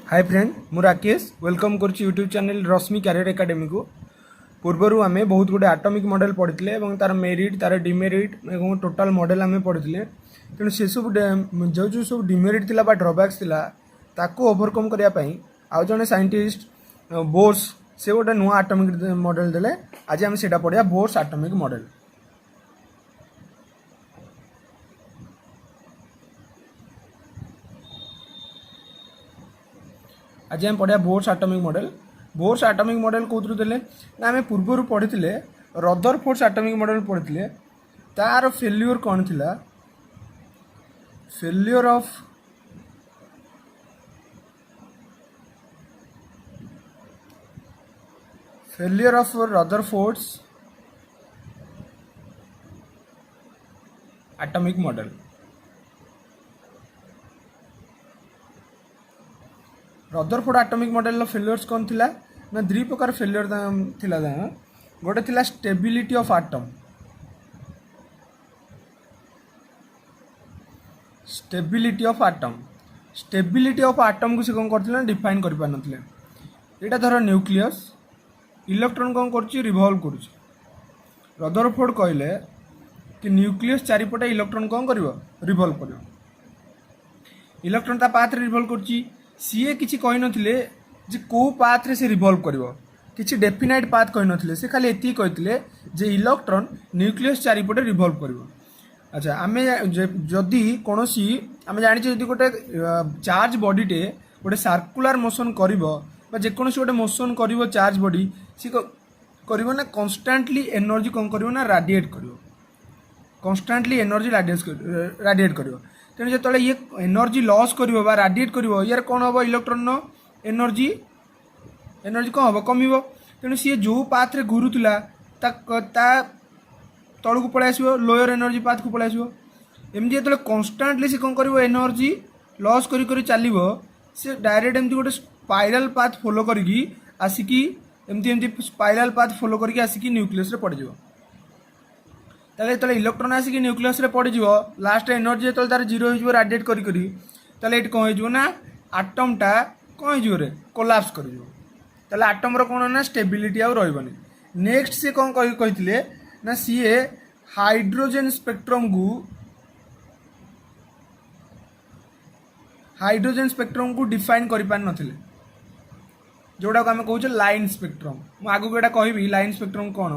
Hi friend मु Rakesh welcome करुच्ची YouTube channel रश्मि career academy को। पूर्वर आम बहुत गुटे आटमिक मॉडल पढ़ी तार मेरिट तार डिमेरिट और टोटाल मॉडल आम पढ़ी तेणु से सब जो जो सब डिमेरिट थिला बा ड्रॉबैक्स थिला ताको ओवरकम करने आउ जड़े साइंटिस्ट बोर्स से गोटे नुआ आटमिक मॉडल देले। आज आम से पढ़िया बोर्स आटमिक मॉडल। आज आम पढ़िया Bohr's atomic model. Bohr's atomic model कौन देले ना आम पूर्वर पढ़ी रदरफोर्ड आटमिक मॉडल पढ़ी तार फेल्यूर कौन थिला failure of Rutherford's atomic model. Rutherford atomic model failures कौन थिला ना दुई प्रकार फेल्यूर थिला। गोटे थिला stability of atom stability of atom को से कौन करथिले डिफाइन कर पार नथिले। एटा धर न्यूक्लियस इलेक्ट्रॉन कौन करुच्ची रिवॉल्व करुच्ची। रदरफोर्ड कहले कि न्यूक्लियस चारिपटे इलेक्ट्रॉन कौन करिवो रिवॉल्व करिवो। इलेक्ट्रॉन ता पाथ रिवॉल्व करुच्ची सीए किसी कही नथिले जे को पाथ रे से रिवॉल्व करिवो किसी डेफिनाइट पाथ कही नथिले से खाली एति कहिथिले जे इलेक्ट्रॉन न्यूक्लियस चारिपटे रिवॉल्व करिवो। अच्छा आमे जदि कोनोसी आमे जानि जे जदि गोटे चार्ज बॉडीटे गोटे सर्कुलर मोशन करिवो बा जे कोनोसी गोटे मोशन करिवो चार्ज बॉडी सी करिवो ना कांस्टेंटली एनर्जी कौन करिवो ना रेडिएट करिवो कांस्टेंटली एनर्जी रेडिएट करिवो। तेणु जो ये एनर्जी लॉस करिवो बा रेडिएट करिवो यार कौन हम इलेक्ट्रॉन एनर्जी कौन हम कम। तेणु सी जो पाथ रे घुरुला तल को पलि आसो लोअर एनर्जी पाथ को पलि आसो एमती जो कन्स्टांटली से कौन कर एनर्जी लॉस करी चलो से डायरेक्ट एमती गोटे स्पाइराल पाथ फॉलो करी आसिकी एमती स्पाइराल पाथ फॉलो करी आसिकी न्यूक्लियस रे पड़ जाओ। ताले तले इलेक्ट्रॉन आसिक न्यूक्लियस रे पड़ जाओ लास्ट एनर्जी जो तार जीरो हो रेडिएट करी ताले ये कौन हो ना आटमटा कौन हो रे कोलाप्स कर ताले आटम रो कौन ना स्टेबिलिटी आउ रहिबनी। नेक्स्ट से कौन कही ना सीए हाइड्रोजन स्पेक्ट्रम को डिफाइन कर पार नथिले जोड़ा को आम कहूँ लाइन स्पेक्ट्रम। मु आगु को कहबी लाइन स्पेक्ट्रम कौन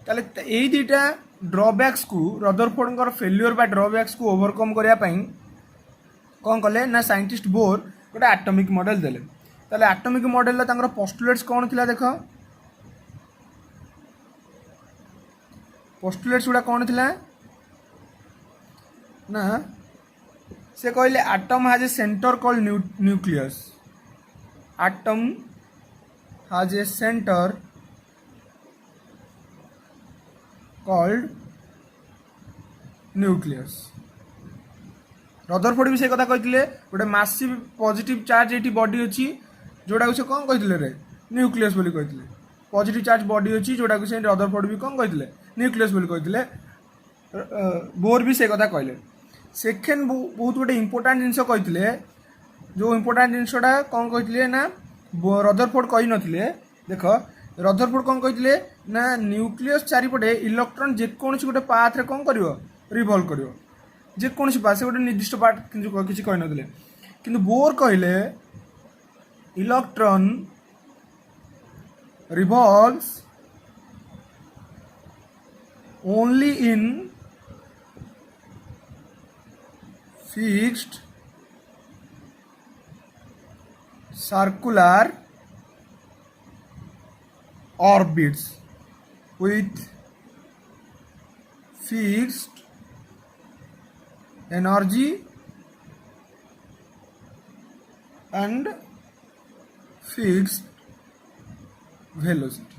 ताले यही दुईटा ड्रॉबैक्स को रदरफोर्ड फेल्यूर बा ड्रॉबैक्स को ओवरकम करने कौन कले ना साइंटिस्ट बोर गोटे आटमिक मॉडल देले। ताले आटमिक मॉडल पोस्टुलेट्स कौन थिला देख पोस्टुलेट्स गुड़ा कौन थिला ना से कहले आटम हाज ए सेंटर कॉल्ड न्यूक्लियस आटम हाज ए सेंटर कॉल्ड न्यूक्लियस। रदरफोर्ड भी से कथा कहते गोटे मासिव पॉजिटिव चार्ज ये बॉडी अच्छी जोड़ा से कौन कहते रे न्यूक्लियस बोली कहते पॉजिटिव चार्ज बॉडी अच्छी जोड़ा से रदरफोर्ड भी कौन कहते न्यूक्लियस बोली कहते बोर भी से कथा कहले। सेकेंड बहुत गोटे इंपोर्टाट जिनस कहते जो इंपोर्टाट जिनसा कौन कहते ना रदरफोर्ड कही नथिले देख रदरफोर्ड कौन कहते ना न्यूक्लियस चारिपटे इलेक्ट्रॉन जेकोसी गोटे पाथ रे कौन करिवो रिवॉल्व करिवो जेकोसी पाथ से गोटे निर्दिष्ट पाथ किसी कही नथिले किंतु बोर कहले electron revolves only in fixed circular orbits with fixed energy and fixed velocity।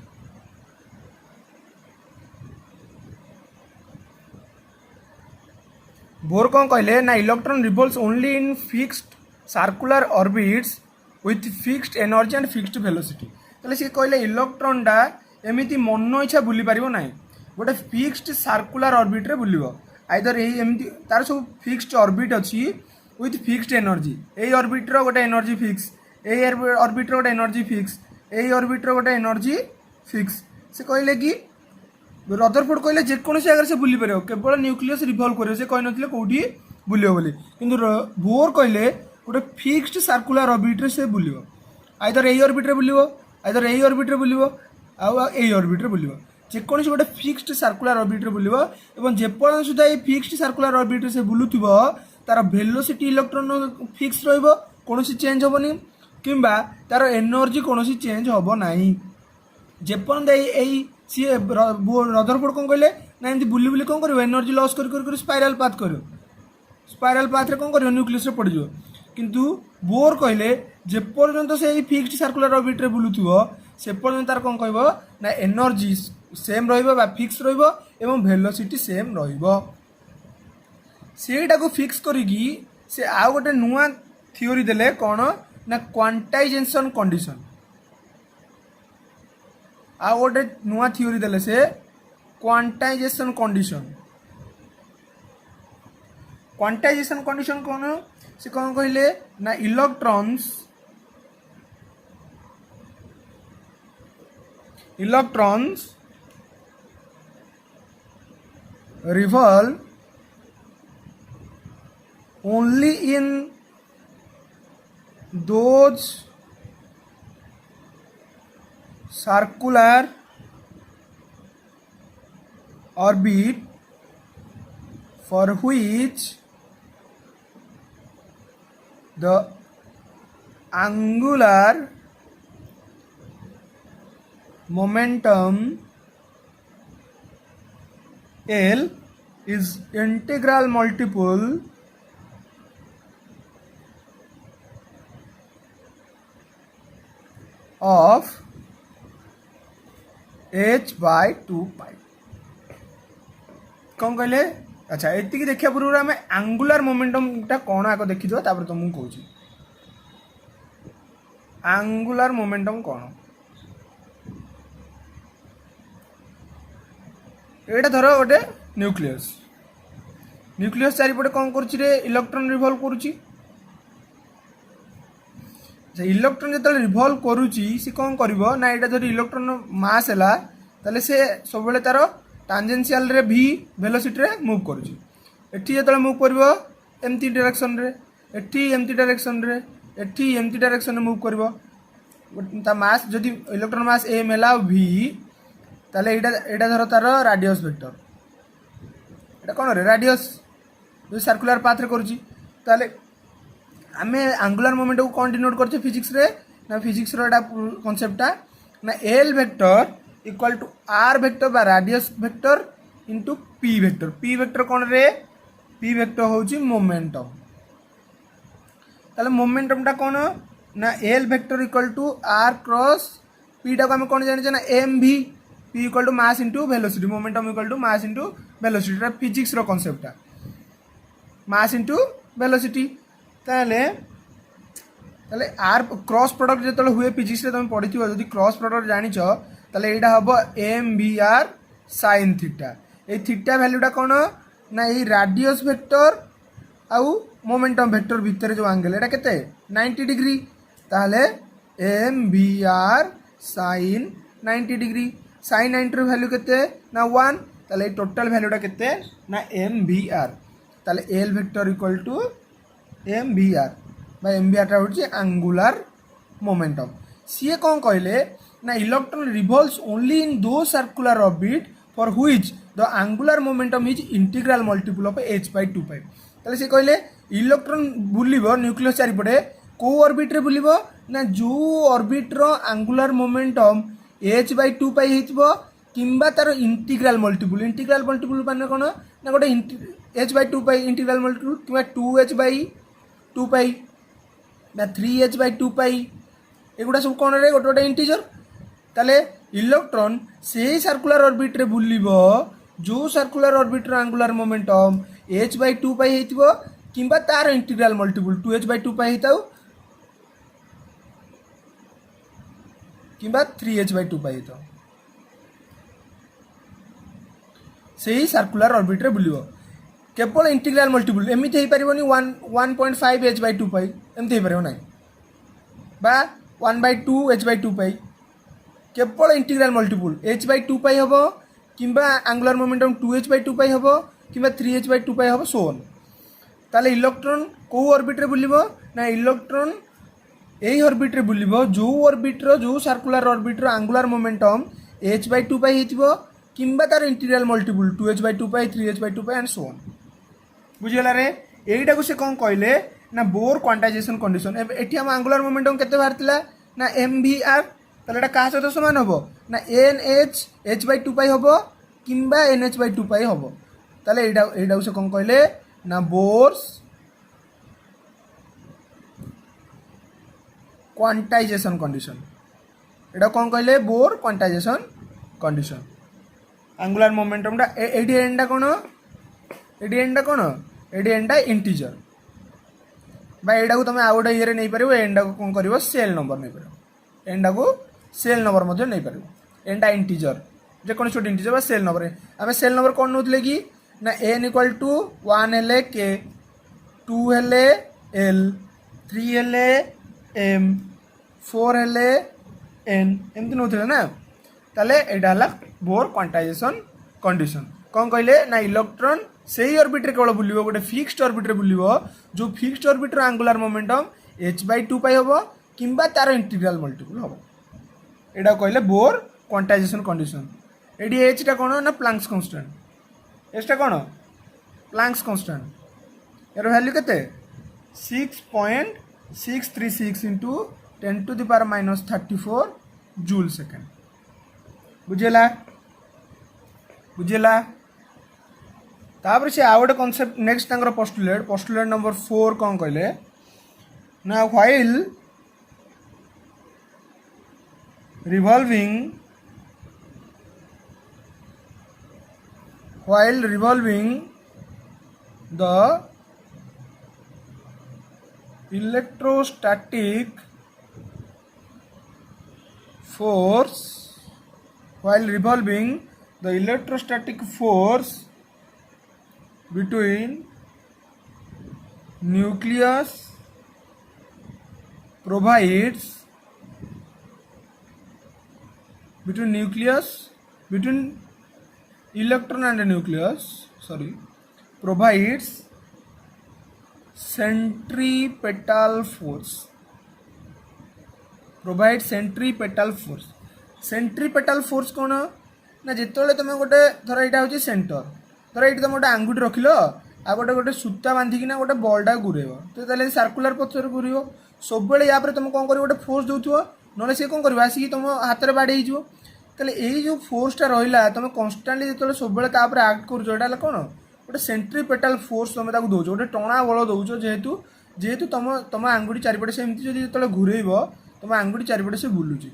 Bore कौन कहले ना electron revolves only in fixed circular orbits with fixed energy and fixed velocity. ताले सी कहले इलेक्ट्रॉनटा एमती मन इच्छा बुली पारिबो नाही गोटे फिक्स्ड सर्कुलर ऑर्बिट रे बुलिबो आइदर एमती तार सब फिक्स्ड ऑर्बिट अच्छी with fixed energy A orbiter गोटे एनर्जी फिक्स ए ऑर्बिटर गोटे एनर्जी फिक्स ए ऑर्बिटर गोटे एनर्जी फिक्स से कहले कि रदरफोर्ड कहले जेकोसी जगह से बुली पार केवल न्यूक्लियस रिभल्व कर से कही नथिले कोठी बुलियो बोली किंतु बोर कहले गोटे फिक्स्ड सर्कुलर ऑर्बिटर से बुलियो आइदर ए ऑर्बिटर बुलियो आइदर ए ऑर्बिटर बुलियो आउ ए ऑर्बिटर बुलियो जेकोसी गोटे फिक्स्ड सर्कुलर ऑर्बिटर बुलियो एवं जेपर्यंत सुधा ये फिक्स्ड सर्कुलर ऑर्बिटर से बुलुथिबो तार वेलोसिटी इलेक्ट्रॉन फिक्स रहिबो कोनोसी चेंज होबनी किंबा तार एनर्जी कोनोसी चेंज होबो नाही जेपर्यंत एई सी रदरफोर्ड कौन कहले ना एमती बुली बुली कौन कर एनर्जी लॉस कर स्पाइराल पाथ कर स्पाइराल पाथ रे कौन कर न्यूक्लियस रे पड़ जाओ किंतु बोर कहले जेपर्यंत से फिक्स्ड सर्कुलर ऑर्बिट रे बुलुथिबो से पर्यंत तार कौन कहबो ना एनर्जी सेम रहिबो बा फिक्स रहिबो एवं वेलोसिटी सेम रहिबो सेटा को फिक्स करिगी से आ गोटे नुआ थ्योरी देले कौन ना क्वांटाइजेशन कंडीशन आ गोटे नुआ थ्योरी देले से क्वांटाइजेशन कंडीशन कौन से कौन कहले ना electrons revolve only in those circular orbit for which the angular momentum L is integral multiple of h by 2 pi कौन कहले अच्छा एति देखिया पूर्व आम आंगुलार मोमेंटम टा कौन आग देखी दो तापर तुमको कहूँ आंगुलार मोमेंटम कौन एटा धर गोटे न्यूक्लियस चारिपटे कौन कर इलेक्ट्रॉन रिभल्व करुच्ची इलेक्ट्रॉन जो रिभल्व करुच्ची सी कौन कर ना यहाँ जब इलेक्ट्रॉन मास है ताले से सब तार टांजेंशियल रे भी वेलोसिटी रे मूव करुच्ची एठी जो मूव कर एमती डायरेक्शन रे एठी एमती डायरेक्शन रे एठी एमती डायरेक्शन रे मूव कर मास जदि इलेक्ट्रॉन मास एम है भी ताले एटा धर तार राडियस वेक्टर एटा कौन रे राडियस जो सर्कुलर पाथ रे करुच्ची ताले आमे आंगुलर मोमेंट को कौन डिनोट करछे फिजिक्स रे ना फिजिक्स रो एटा कांसेप्टटा ना L vector equal to R vector बा radius vector into P vector कौन रे पी वेक्टर होची मोमेंटम ताले मोमेंटम टा कौन ना L vector equal to R cross P टा को आमे कौन जानि ना M V P equal to mass into velocity momentum equal to mass into velocity physics रो कांसेप्टटा मास इंटू वेलोसिटी ताले आर क्रॉस प्रोडक्ट जो हुए फिजिक्स रे तुम पढ़ी थी क्रॉस प्रोडक्ट जानिछ ताले एटा हबो एम भी आर साइन थीटा ए थीटा वैल्यूटा कौन ना ये राडियस वेक्टर आउ मोमेंटम वेक्टर भितर जो एंगल एटा केते 90 डिग्री ताले एम भी are sine 90 degree sine 90 value केते ना 1 ताले टोटल वैल्यूटा केते ना एम भी आर ताले L vector equal to m भी आर बा एम भी आर टा होची एंगुलर मोमेंटम सी कौन कहले ना इलेक्ट्रॉन रिवॉल्व्स ओनली इन दो circular orbit for which the angular momentum is integral multiple of h by 2 pi ताले से कहले इलेक्ट्रॉन बुलिबो न्यूक्लियस चारिपटे को ऑर्बिट रे बुलिबो ना जो ऑर्बिट रो angular momentum h by 2 pi हितबो किंबा तार इंटीग्रल मल्टीपल माने कोन ना गोटे h by 2 pi integral multiple किंबा 2h by 2 pi ना 3h by 2 pi एगुड़ा सब कौन रे गोटे इंटीजर ताले इलेक्ट्रॉन से सर्कुलर ऑर्बिट रे बुलिबो जो सर्कुलर ऑर्बिट रो angular momentum h by 2 pi हेतिबो किंबा तार integral multiple 2h by 2 pi हेताउ किंबा 3h by 2 pi हेताउ से सर्कुलर ऑर्बिट रे बुलिबो केवल इंटीग्राल मल्टीपल एमती हो पार 1.5 h/2 पाई एमती हो पार ना बा 1/2 h/2 पाई केवल इंटीग्राल मल्टीपल h/2 पाई हम कि आंगुलर मोमेंटम 2h/2 पाई हम कि 3h/2 पाई हम सो ऑन ताले इलेक्ट्रॉन को ऑर्बिट रे बुलिबो ना इलेक्ट्रॉन यही ऑर्बिट रे बुलिबो जो ऑर्बिट रो जो सर्कुलर ऑर्बिट रो आंगुलर मोमेंटम h/2 पाई हिथिबो किंबा तार integral multiple 2h/2 pi 3h/2 pi and so on बुझिगला रे एईटा को से कोन कहले ना बोर क्वांटाइजेशन कंडीशन एठी हम आंगुलर मोमेंटम केते बाहरतिला ना mvr ताले एटा का सहित समान हबो ना nh h/2 पाई हबो किंबा nh/2 पाई हबो ताले एईटा को से कोन कहले ना बोर्स क्वांटाइजेशन कंडीशन एटा कौन कहले Bohr quantization condition angular momentum एडी एंडा कौन एडी एंडा इंटीजर बा एडा को तुम आउट ये नहीं पार एंडा को कौन कर सेल नंबर नहीं पार एंडा को सेल नंबर मध्य नहीं पार एंडा इंटीजर जेको छोटे इंटीजर बा सेल नंबर आम सेल नंबर कौन नौले कि ना n इक्वल टू 1 हेले k 2 हेले l 3 हेले m 4 हेले n एमती नौले ना ताले एडा हला बोर क्वांटाइजेशन कंडीशन कौन कहले ना इलेक्ट्रॉन से ही ऑर्बिट रे केवल बुलिबो गोटे फिक्स्ड ऑर्बिट रे बुलिबो जो फिक्स्ड ऑर्बिट रो एंगुलर मोमेंटम h/2 पाई हबो किंबा तार इंटीग्रल मल्टीपल हबो एडा कहले बोर क्वांटाइजेशन कंडीशन एडी h टा कोन ना प्लैंक्स कांस्टेंट एटा कौन प्लैंक्स कांस्टेंट यार वैल्यू केते 6.636 इंटू 10⁻³ जूल सेकेंड बुझेला तापर से आउ गोटे कॉन्सेप्ट नेक्स्ट पोस्टुलेट नंबर 4 कौन कहले ना while revolving the electrostatic force between nucleus provides between electron and nucleus provides centripetal force centripetal force कौन ना जिते तुम गोटे धर यहाँ हूँ सेंटर धर ये तुम गोटे आंगुठी रखिल आ गोटे सूता बांधिकी गोटे बल्टा घूरेब तो सर्कुलर पथ घूर सब या तुम कौन कर गोटे फोर्स दौथो ना सी कौन कर आसिक तुम हाथ में बाड़े तेल यही जो फोर्सटा रहा तुम कन्स्टांटली जो सब आक्ट कर कौन गोटे सेंट्रीपेटाल फोर्स तुम दौच गोटे टणा बल दौच जेहेतु तुम आंगुठी चारिपटे से एमती जो घूरेब तुम आंगुठी चारिपटे से बुलूची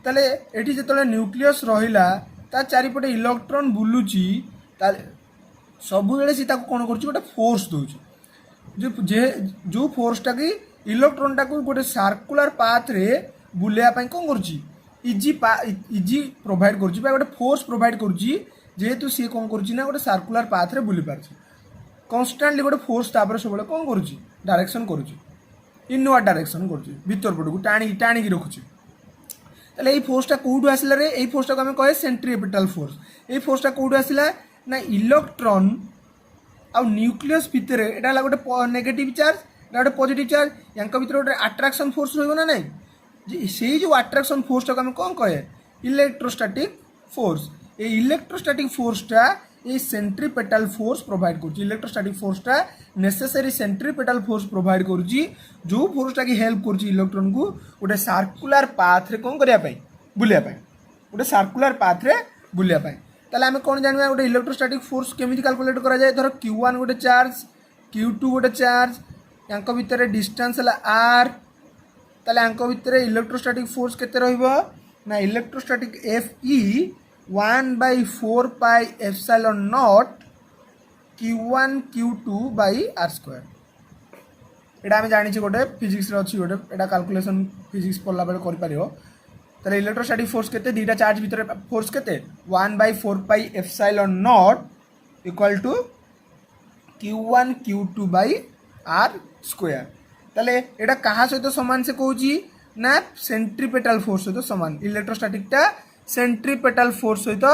ताले एठी जो न्यूक्लियस रहिला ता चारिपटे इलेक्ट्रॉन बुलूची सब बेले सी कौन कर गोटे फोर्स दूची जो फोर्सटा कि इलेक्ट्रॉनटा को गोटे सर्कुलर पाथ रे बुलाया कौन कर इजी प्रोवाइड कर गोटे फोर्स प्रोवाइड कर जेहेतु सी कौन कर गोटे सर्कुलर पाथ रे बुली पार कन्स्टांटली गोटे फोर्स तापर सब कौन कर डायरेक्शन कर इनवर्ड डायरेक्शन कर भीतर पट को टाणी रखुची ताले ये फोर्सटा कौटू आसला रे ये फोर्सटा को आम कहे सेंट्रीपेटाल फोर्स ये फोर्सटा कौटू आसला ना इलेक्ट्रॉन आ न्यूक्लियस भितर एटा गोटे नेगेटिव चार्ज गोटे पॉजिटिव चार्ज यांक भितर गोटे अट्राक्शन फोर्स रहिबो ना नहीं से जो अट्राक्शन फोर्सटा को आम कौन कहे इलेक्ट्रोस्टैटिक फोर्स ये इलेक्ट्रोस्टैटिक फोर्सटा ये सेंट्रीपेटाल फोर्स प्रोवाइड कर इलेक्ट्रोस्टैटिक फोर्सटा नेसेसरी सेंट्रीपेटाल फोर्स प्रोवाइड कर जो फोर्सटा की हेल्प कर इलेक्ट्रॉन को गोटे सर्कुलर पाथ रे कौन करने बुलाया गोटे सर्कुलर पाथ रे बुलाया ताले आम कौन जाना गोटे इलेक्ट्रोस्टैटिक फोर्स केमी कैलकुलेट करा जाए धर Q1 गोटे चार्ज Q2 गोटे चार्ज यांक भितर डिस्टेंस है r ताले यांक भितर इलेक्ट्रोस्टैटिक फोर्स केते रहिबो ना electrostatic Fe 1/4 pi epsilon naught Q1 Q2 by r square एटा आम जानी गोटे फिजिक्स अच्छी गोटे एटा कैलकुलेशन फिजिक्स पढ़ला बेले कर पारिबो ताले इलेक्ट्रोस्टैटिक फोर्स केते दीटा चार्ज भितर फोर्स केते 1/4 pi epsilon naught equal to Q1 Q2 by r square ताले एटा कहा सहित समान से कहूची ना सेंट्रीपेटल फोर्स सहित समान इलेक्ट्रोस्टैटिकटा सेंट्रीपेटल फोर्स सहित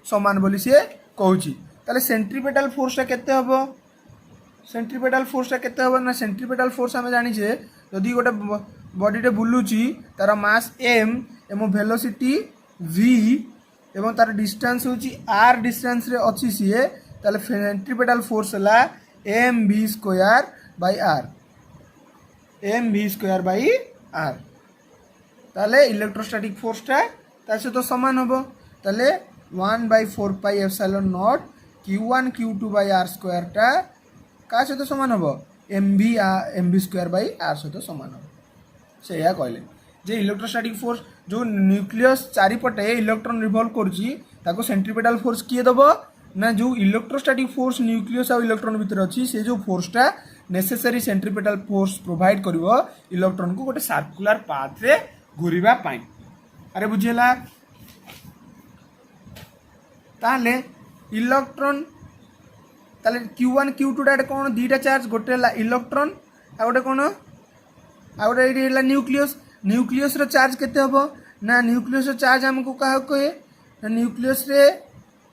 समान बोली से कहूची ताले सेंट्रीपेटल फोर्सटा केते हबो सेंट्रीपेटल फोर्सटा केते हबो ना सेंट्रीपेटल फोर्स आमे जानि जे जदि गोटे बॉडीटे बुलुची तार मास m एवं वेलोसिटी v एवं तार डिस्टेंस होची r डिस्टेंस रे अछि सीए ताले सेंट्रीपेटल फोर्स हला mv square by r mv square by r ताले इलेक्ट्रोस्टैटिक फोर्सटा तार सहित समान हबो ताले 1/4 pi epsilon naught q1 q2 by r square टा का सहित समान हबो mv स्क्वायर बाय r सहित समान हबो से या कहले जे इलेक्ट्रोस्टैटिक फोर्स जो न्यूक्लियस चारिपटे इलेक्ट्रॉन रिवॉल्व करूची ताको सेंट्रीपेटल फोर्स किए दबो ना जो इलेक्ट्रोस्टैटिक फोर्स न्यूक्लियस और इलेक्ट्रॉन भीतर अछि से जो फोर्सटा नेसेसरी सेंट्रीपेटल फोर्स प्रोवाइड करिवो इलेक्ट्रॉन को गोटे सर्कुलर पाथ रे घुरिबा पाई अरे बुझिला ताले इलेक्ट्रॉन ताले Q1 Q2 डाटे कोन दीटा चार्ज गोटे इलेक्ट्रॉन आ गोटे कोन आ गोटे एडी हला न्यूक्लियस न्यूक्लियस रो चार्ज केते हबो ना न्यूक्लियस रो चार्ज हमको कहा कहे ना न्यूक्लियस रे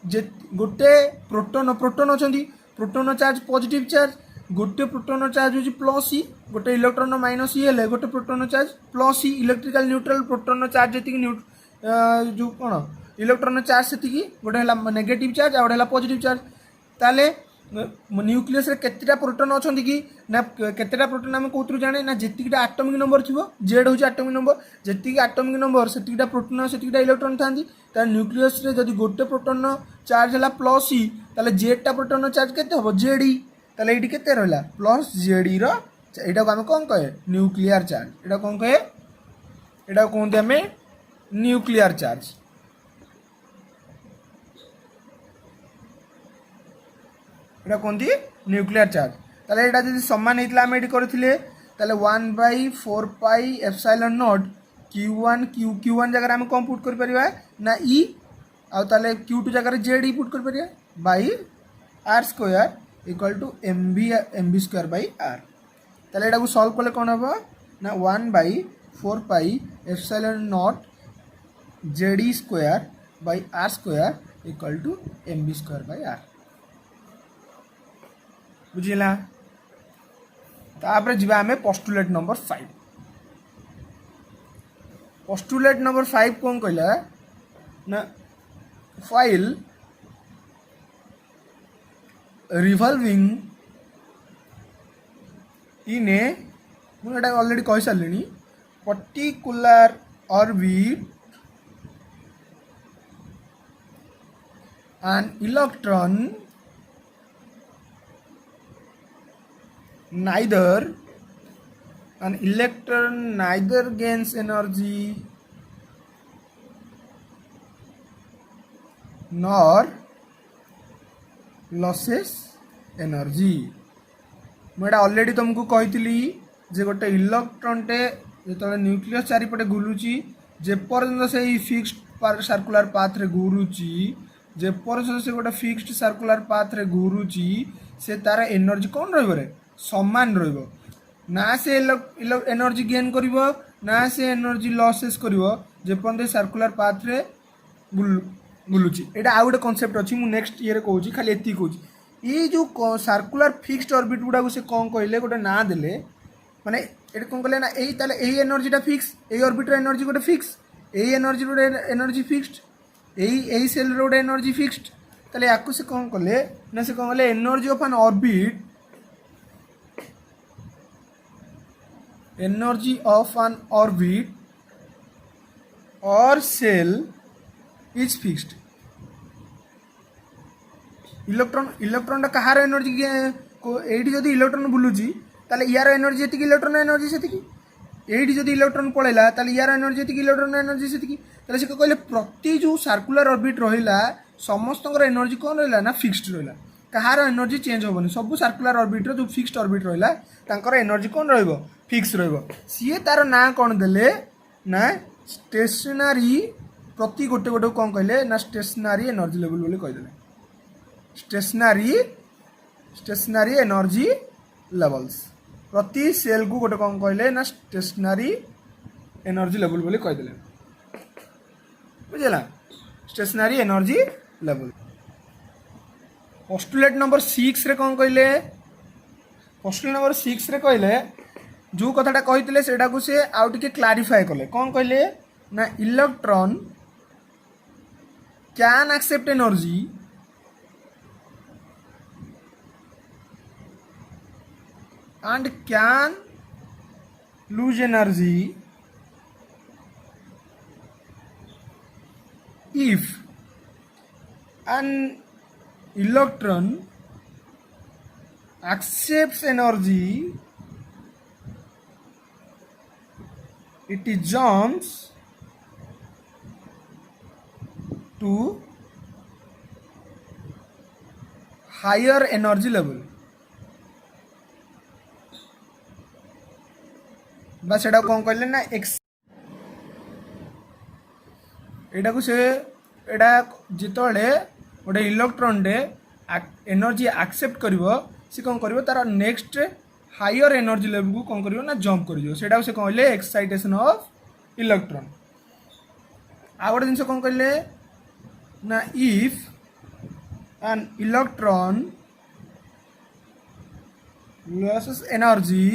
जे गोटे प्रोटॉन प्रोटॉन अछंती प्रोटॉन चार्ज पॉजिटिव चार्ज गोटे प्रोटॉन चार्ज होची प्लस ई गोटे इलेक्ट्रॉन माइनस ई हेले गोटे proton charge plus E electrical neutral proton charge जति जो कोन इलेक्ट्रॉन चार्ज सेति गोटे हला नेगेटिव चार्ज आ गोटे हला पॉजिटिव चार्ज ताले न्यूक्लियस रे केतेटा प्रोटॉन अछंती कि ना केतेटा प्रोटॉन हम कोथरु जाने ना जेतिकिटा एटॉमिक नंबर थिबो जेड होची एटॉमिक नंबर जेतिकी एटॉमिक नंबर सेतिकिटा प्रोटॉन सेतिकिटा इलेक्ट्रॉन थांती त न्यूक्लियस रे जदि गोटे प्रोटॉन चार्ज हला प्लस ई ताले जेड टा प्रोटॉन चार्ज केते हबो जेड ई ताले एडी केते रहला प्लस जेड ई रो एटा को हम कोन कहे न्यूक्लियर चार्ज एटा कोन कहे एटा कोन दे हमें न्यूक्लियर चार्ज एटा कोंती न्यूक्लियर चार्ज ताले एटा जदि समान हेतला हम एडी करथिले ताले 1/4 pi epsilon naught q1 q1 जगह हम कोन पुट कर परिबा ना e आ ताले q2 जगह z e पुट कर परिबा by r square equal to mv square by r ताले एटा को सॉल्व करले कोन हबो ना 1/4 pi epsilon naught z e square by r square equal to mv square by r बुझिला तापर जिबा हमें पोस्टुलेट नंबर 5 पोस्टुलेट नंबर 5 कोन कहला ना फाइल रिवॉल्विंग इन ए मुझे ऑलरेडी कह सारे particular orbit an electron neither gains energy nor losses energy मुझे ऑलरेडी तुमको कही जे गोटे इलेक्ट्रॉन टे जो न्यूक्लियस चारिपटे घुलुची जेपर्यंत से फिक्स्ड सर्कुलर पाथ रे घुरुची जेपर्यंत से गोटे फिक्स्ड सर्कुलर पाथ रे घुरुची से तार एनर्जी कौन रे समान रहिबो ना से एनर्जी गेन करिवो ना से एनर्जी लॉसेस करिवो जेपर्यंत सर्कुलर पाथ रे बुलुची एटा आ गोटे कांसेप्ट अछि मु नेक्स्ट ईयर कहूची खाली एति कहूची ये जो सर्कुलर फिक्स्ड ऑर्बिट गुडा से कौन कहले गोटे ना देले माने एटा कौन कहले ना एई ताले एई एनर्जीटा फिक्स एई ऑर्बिटर एनर्जी गोटे फिक्स एई एनर्जी गोटे एनर्जी फिक्स्ड एई सेल रो गोटे एनर्जी फिक्स्ड ताले याकु से कौन कहले ना से कौन कहले energy of an orbit energy of an orbit or shell is fixed electron कहार एनर्जी एटी जदि इलेक्ट्रॉन बुलूची ताले यार एनर्जी जी इलेक्ट्रॉन एनर्जी से एटी जदि इलेक्ट्रॉन पड़ेगा ताले यार एनर्जी जी इलेक्ट्रॉन एनर्जी से ताले से कहले प्रति जो सर्कुलर ऑर्बिट रहिला समस्त एनर्जी कौन रहिला ना फिक्स्ड रहिला कहार एनर्जी चेंज होबनी सब सर्कुलर ऑर्बिट रो जो फिक्स्ड ऑर्बिट रहिला तांकर एनर्जी कौन रहइबो फिक्स रहइबो सीए तार ना कौन देले ना स्टेशनरी प्रति गोटे गोटे कौन कहले ना स्टेशनरी एनर्जी लेवल बोली कह देले स्टेशनरी स्टेशनरी एनर्जी लेवल्स प्रति सेल को गोटे कौन कहले ना स्टेशनरी एनर्जी लेवल बोली कहदेले बुझेला stationary energy level. Postulate number 6 रे कौन कहले पोस्टुलेट नंबर 6 रे कहले जो कथाटा कही सेटा को से आउ टिके क्लारिफाई कले कौन कहले ना electron can accept energy and can lose energy if an electron accepts energy it jumps to higher energy level बस एटा कौन कहले ना एक्स एटा को से एटा जितले गोटे इलेक्ट्रॉन डे एनर्जी एक्सेप्ट करिवो से कौन करिवो तार नेक्स्ट हायर एनर्जी लेवल को कौन करिवो ना जंप करिवो सेटा से कहले एक्साइटेशन ऑफ इलेक्ट्रॉन। आ गोटे जिंस कौन कहले ना if an electron losses energy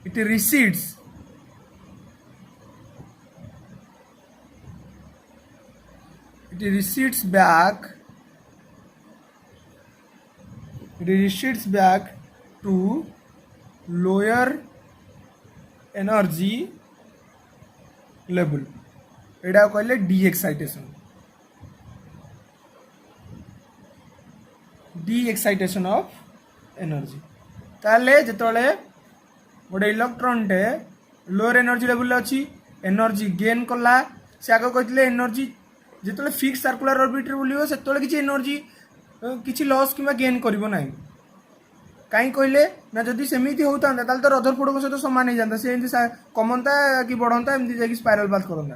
it recedes back to lower energy level एटा कहले डी एक्साइटेशन ऑफ एनर्जी ताले जेतले गोटे इलेक्ट्रॉन टे लोअर एनर्जी लेवल अच्छी एनर्जी गेन कला से आगे कहते एनर्जी जिते फिक्स सर्कुलर ऑर्बिट रे बुलियो से किसी एनर्जी किसी लॉस कि गेन करिवो नाही कहीं कहले ना जदि सेमिति होता ताल तो रदरफोर्ड को सहित सामान हो जाता से कमंता कि बढ़ंता एमती जाकि स्पाइराल पाथ करंता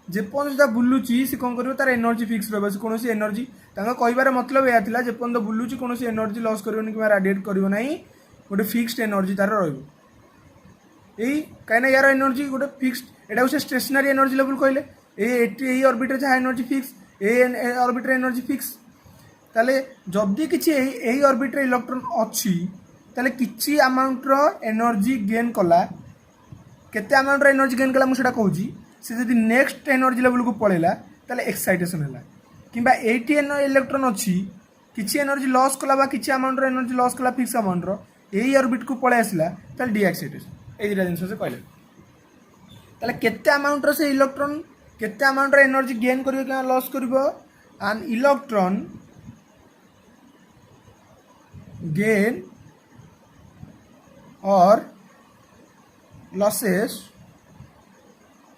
जेपर्यंत बुलूची से कौन कर तार एनर्जी फिक्स रहा कौन एनर्जी कहबार मतलब यह था जेपर्यंत बुलूची कौन एनर्जी लॉस करिवनी कि राडिएट करिवो नाही गोटे फिक्स्ड एनर्जी तार रहिबो यही कहीं यार एनर्जी गोटे फिक्स्ड एटा से स्टेशनरी एनर्जी लेवल कहले यही ऑर्बिट जहाँ एनर्जी फिक्स ये ऑर्बिट एनर्जी फिक्स ताले जदि किसी यही ऑर्बिट इलेक्ट्रॉन अच्छी ताले किसी अमाउंट रो एनर्जी गेन कला केते अमाउंट रो एनर्जी गेन कला मुझे कहूँ से जब नेक्स्ट एनर्जी लेवल को पलैला ताले एक्साइटेशन है किंबा एटी इलेक्ट्रॉन अच्छी किसी एनर्जी लॉस कला किसी अमाउंट रो एनर्जी लॉस कला फिक्स अमाउंट रो यही ऑर्बिट को पलै आसला ताले डीएक्साइटेशन ये दुटा जिन से कहले ताले केते अमाउंट रो से इलेक्ट्रॉन केते अमाउंट रो एनर्जी गेन करिवो कि लॉस करिवो एन इलेक्ट्रॉन गेन और losses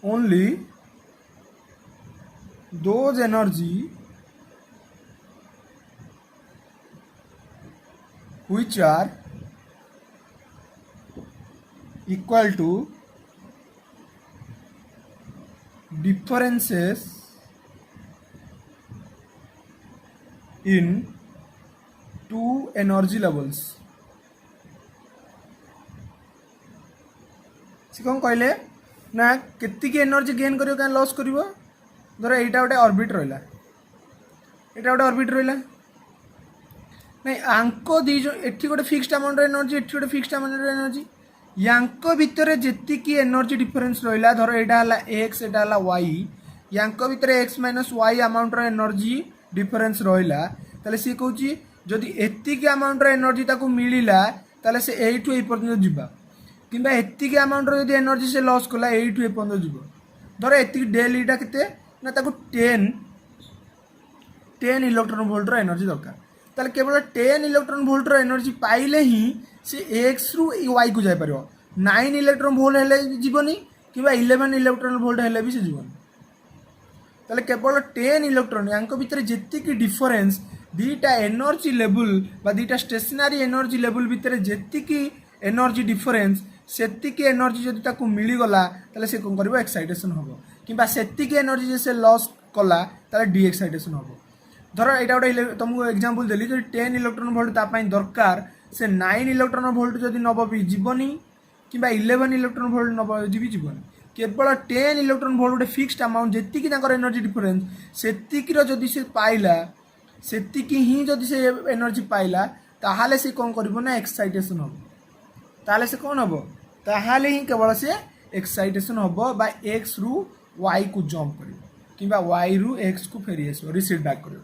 only those energy which are equal to differences in two energy levels से कौन कहले ना केतिकी एनर्जी गेन करियो क्या लॉस करिवो धर एटा गोटे ऑर्बिट रहिला एटा गोटे ऑर्बिट रहिला नहीं आंको दी जो एठी गोटे फिक्स्ड अमाउंट रे एनर्जी एठी गोटे फिक्स्ड अमाउंट रे एनर्जी यांको भितर जेतिकी एनर्जी डिफरेंस रहिला धर एटा हला x एटा हला y यांको भितर x - y अमाउंट रो एनर्जी डिफरेंस रहिला ताले सी कहूची जदि एतिकी अमाउंट रो एनर्जी ताको मिलिला ताले से एठु ए पर्यंत जिबा किंबा एतिकी अमाउंट रो यदि एनर्जी से लॉस कला एठु ए पर्यंत जिबो धर एतिकी डेल इटा केते ना ताको 10 इलेक्ट्रॉन वोल्ट रो एनर्जी दरकार ताले केवल 10 इलेक्ट्रॉन वोल्ट रो एनर्जी पाइले ही से x रु y को जाय परियो 9 इलेक्ट्रॉन वोल्ट हेले जीवनी किंबा 11 इलेक्ट्रॉन वोल्ट हेले भी से जीवनी ताले केवल 10 इलेक्ट्रॉन यांको भितर जेतिकी डिफरेंस दीटा एनर्जी लेवल बा दीटा स्टेशनरी एनर्जी लेवल भितर जेतिकी एनर्जी डिफरेंस सेतिकी एनर्जी जदि ताको मिली गला ताले से कोन करबो एक्साइटेशन होबो किंबा सेतिकी एनर्जी जे से लॉस कला ताले डी एक्साइटेशन होबो धर यहाँ गोटे तुमको एग्जांपल देली जो 10 इलेक्ट्रॉन वोल्ट तापाई दरकार से 9 इलेक्ट्रॉन वोल्ट जदि नब भी जीवनी कि 11 इलेक्ट्रॉन वोल्ट नब भी जीवनी केवल 10 इलेक्ट्रॉन वोल्ट गोटे फिक्स्ड अमाउंट जी एनर्जी डिफरेन्स सेतिकी जदि से पाइला सेतिकी ही जदि से एनर्जी पाइला ताहाले से कौन करिवो ना एक्साइटेशन हम ताहाले से कौन हम ताहाले ही केवल से एक्साइटेशन हम बा एक्स रु वाई को जंप करिवो किंबा वाई रु एक्स को फेरी आसो रिसीव बैक करिवो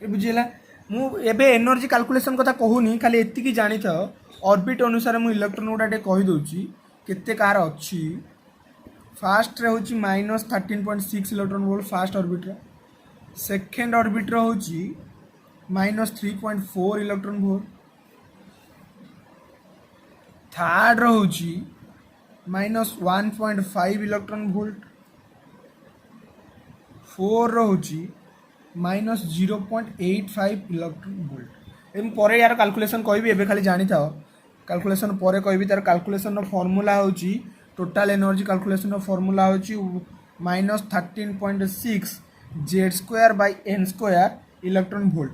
ए बुझिला मु एबे एनर्जी कैलकुलेशन कथा कहूनी खाली एतिकी जानि था ऑर्बिट अनुसार मु इलेक्ट्रॉन गुडाटे कहि दउची केते कार अछि फास्ट रे होची -13.6 इलेक्ट्रॉन वोल्ट फास्ट ऑर्बिट रे सेकेंड ऑर्बिट रे होची -3.4 इलेक्ट्रॉन वोल्ट थर्ड रे होची -1.5 इलेक्ट्रॉन वोल्ट फोर रे होची -0.85 इलेक्ट्रॉन वोल्ट एम पर यार कैलकुलेशन कहबी एबे खाली जानि था कैलकुलेशन पर कहबी तार कैलकुलेशन फॉर्मूला होची टोटल एनर्जी कैलकुलेशन फॉर्मूला होची -13.6 Z²/n² इलेक्ट्रॉन वोल्ट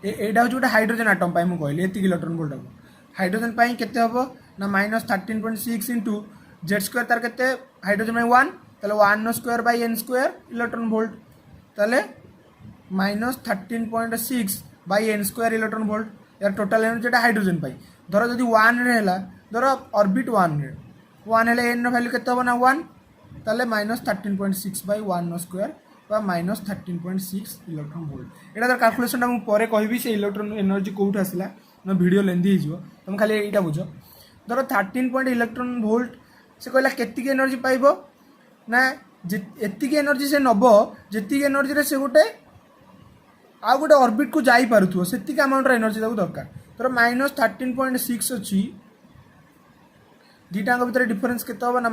एटा होची गोटे हाइड्रोजन एटम पाई मु कहली एतिक इलेक्ट्रॉन वोल्ट हम हाइड्रोजन पाई केते हबो ना -13.6 इनटू Z² तार केते हाइड्रोजन में 1 ताले 1²/n² इलेक्ट्रॉन वोल्ट ताले -13.6/n² इलेक्ट्रॉन वोल्ट यार टोटल एनर्जी हाइड्रोजन पाई धर जदि 1 रे हला धर ऑर्बिट 1 रे 1 हेले n रो वैल्यू केते हो ना 1 ताले -13.6/1² बा -13.6 इलेक्ट्रॉन वोल्ट एटा तर कैलकुलेशन हम परे कहबी से इलेक्ट्रॉन एनर्जी कोउठ आसला न वीडियो लेंदी हिजो तुम खाली एटा बुझो धर 13 पॉइंट इलेक्ट्रॉन वोल्ट से कहला केतिक एनर्जी पाइबो ना एतिक एनर्जी से नबो जेतिक एनर्जी रे से गोटे आ गोटे ऑर्बिट को जाई पारुथो सेतिक अमाउंट रे एनर्जी ताको दरकार तर -13.6 अछि दीटांग भीतर डिफरेंस केते हो ना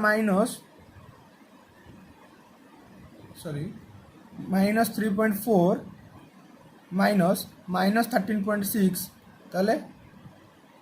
-3.4 -13.6 ताले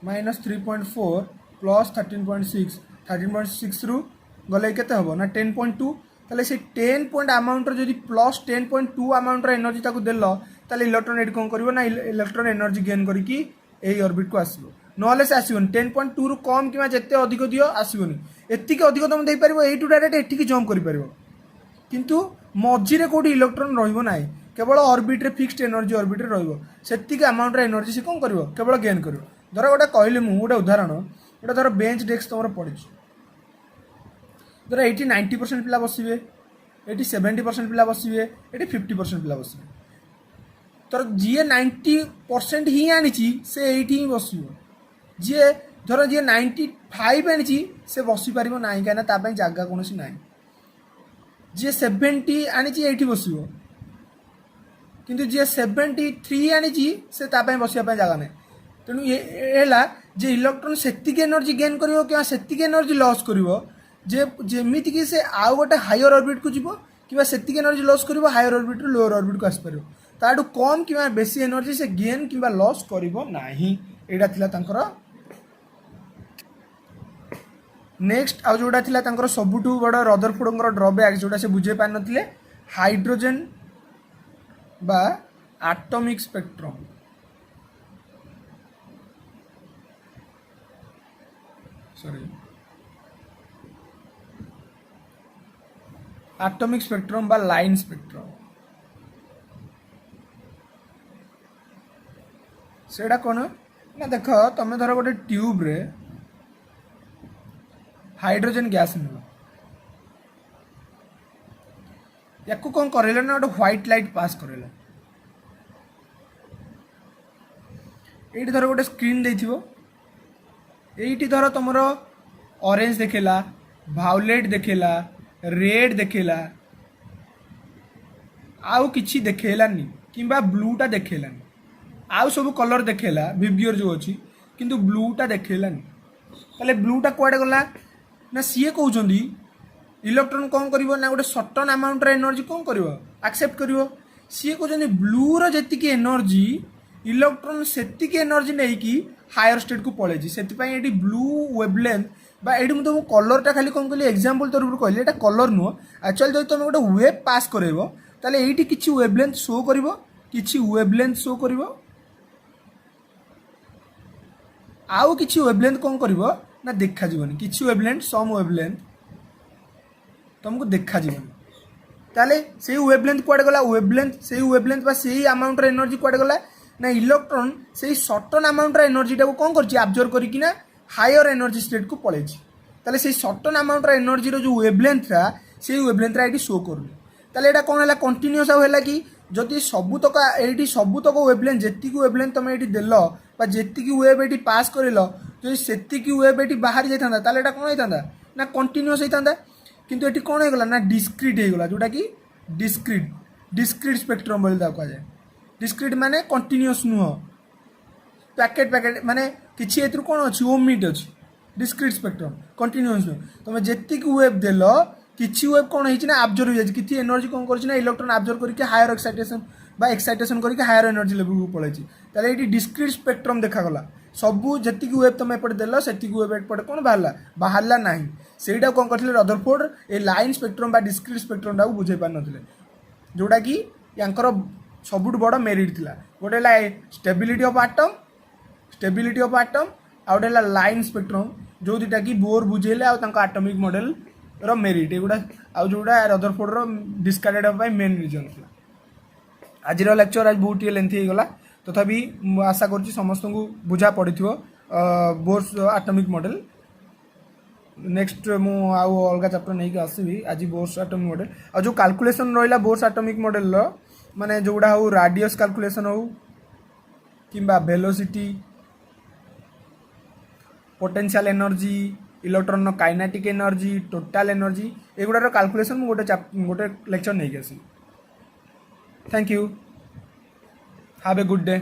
-3.4 प्लस 13.6 रु गले केते हबो ना 10.2 ताले से 10 पॉइंट अमाउंट रो जदी प्लस 10.2 अमाउंट रो एनर्जी ताको देलो ताले इलेक्ट्रॉन एड कोन करबो ना इलेक्ट्रॉन एनर्जी गेन करिकी एई ऑर्बिट को आसीबो नॉलेज आसीबोनी 10.2 रु कम किमा जेते अधिक दियो आसीबोनी एतिक अधिक तुम देई परिबो एई टू डायरेक्ट एटिकी जंप करि परिबो किंतु मझी रे कोडी इलेक्ट्रॉन रहिबो नाही केवल ऑर्बिट रे फिक्स्ड एनर्जी ऑर्बिट रे रहिबो सेतिक अमाउंट रे एनर्जी से कोन करबो केवल गेन करबो धर गोटे कहले मु गोटे उदाहरण गोटे धर बेंच डेस्क तमर पड़िछ धर 80-90% पिला बसिबे 70% पिला बसिबे 50% पिला बसिबे तर जी 90% ही आनी से एठी ही बसिबो जी धर जी 95 आनी से बसी पारिबो नाही काना ता पई जागा कोनोसी नाही जी 70 आनी एठी बसिबो किंतु जी 73 आनी से ता पई बसिया पई जागा नाही तेणु ये जे इलेक्ट्रॉन सेतिक एनर्जी गेन करिवो कि सेतिक एनर्जी लॉस करिवो जे जेमिति कि से आउ गोटे हायर ऑर्बिट को जीवो कि सेतिक एनर्जी लॉस करिवो हायर ऑर्बिट रु लोअर ऑर्बिट को आस परिवो ताडू कम कि बेसी एनर्जी से गेन कि लॉस करिवो नाही एटा थिला तांकर नेक्स्ट आ जोडा थिला तांकर सबुठु बड़ रदरफोर्डଙ୍କର ड्रॉबैक जोडा से बुझे पान नथिले हाइड्रोजन बा एटॉमिक स्पेक्ट्रम एटॉमिक स्पेक्ट्रम बा लाइन स्पेक्ट्रम सेडा कोन ना देख तमे धर गोटे ट्यूब रे हाइड्रोजन गैस मिलो याकू कौन करेला ना गोटे व्हाइट लाइट पास करेला एठी धर गोटे स्क्रीन देथिबो एठी धर तुमर ऑरेंज देखेला वायलेट देखेला रेड देखेला आउ किछि देखेलानी किंबा ब्लूटा देखेलानी आउ सब कलर देखेला विवगियर जो अछि किंतु ब्लूटा देखेलानी ताले ब्लूटा कुआडे गला ना सीए कहउछंदी इलेक्ट्रॉन कौन करिवो ना गोटे सर्टन अमाउंट रे एनर्जी कौन करिवो एक्सेप्ट करिवो सीए कहउछंदी ब्लू रो जेतिकी एनर्जी इलेक्ट्रॉन सेतिकी एनर्जी नै कि हायर स्टेट को पलैछि सेतिपाई एटी ब्लू वेवलेंथ बा एटी मुझे कलरटा खाली कौन कहली एग्जांपल तरफ कहली एटा कलर नुह एक्चुअली जब तुम गोटे वेव पास करइबो ताले एटी किछि वेवलेंथ शो करिवो किछि वेवलेंथ शो करिवो आउ किछि वेवलेंथ कौन करिवो ना देखा जीवनी किछि वेवलेंथ सम वेवलेंथ तुमको देखा जीवनी ताले से वेवलेंथ कुआडे गला वेवलेंथ से वेवलेंथ बा से अमाउंट रे एनर्जी कुआडे गला ना इलेक्ट्रॉन से सर्टन अमाउंट रे एनर्जी टाको कौन करछि एब्जॉर्ब करिकि ना हायर एनर्जी स्टेट को पळैछि ताले से सर्टन अमाउंट रे एनर्जी रो जो वेवलेंथ रा से वेवलेंथ रा एटी शो करूनी ताले एटा कोन हला कंटीन्यूअस आ होला कि जदि सबुतक एटी सबुतक वेवलेंथ जेतिकी वेवलेंथ तुम एटी देलो बा जेतिकी वेव एटी पास करिलो जो सेतिकी वेव एटी बाहर जाइथांदा ताले एटा कोन होइथांदा ना कंटीन्यूअस होइथांदा किंतु एटी कोन होइगला ना डिस्क्रीट होइगला जोटा कि डिस्क्रीट स्पेक्ट्रम बोल दा कह जाय डिस्क्रीट माने कंटीन्यूअस नुह पैकेट माने किछि एथुर कोन अछि ओमिट अछि डिस्क्रीट स्पेक्ट्रम कंटीन्यूअस नुह तुम जेतिकी वेव देलो किछि वेव कोन हिछि ना एब्जॉर्ब हो जाय किछि एनर्जी कोन करछि ना इलेक्ट्रॉन एब्जॉर्ब करके हायर एक्साइटेशन बा एक्साइटेशन करके हायर एनर्जी लेवल को पळैछि ताले एटी डिस्क्रीट स्पेक्ट्रम देखा गला सबु जेतिकी वेव तुम एपटे देलो सेतिकी वेव एपटे कोन बाहरला नाही सेटा कोन करथिले रदरफोर्ड ए लाइन स्पेक्ट्रम बा डिस्क्रीट स्पेक्ट्रम टा बुझै पार नथिले जोटा कि यांकर सबुठ बड़ मेरिट थिला गोटे ला स्टेबिलिटी ऑफ एटम आ गोटे ला लाइन स्पेक्ट्रम जो दुटा कि बोर बुझेले आ तांका एटॉमिक मॉडल रो मेरिट एगुडा आ जोडा रदरफोर्ड रो डिस्कार्डेड बाय मेन रीजन थिला आज लेक्चर आज बहुत लेंथी हो गला तथापि आशा करुँच समस्त को बुझा पड़ी बोर्स एटॉमिक मॉडल नेक्स्ट मु आउ अलग चैप्टर नहीं आसबि आज बोर्स एटॉमिक मॉडल आ जो कैलकुलेशन रहा बोर्स एटॉमिक मॉडल माने जोड़ा हो रेडियस कैलकुलेशन हो किंबा velocity potential energy electron kinetic energy total energy एगुड़ार कैलकुलेशन गोटे लेक्चर नहीं आसबि thank you have a good day.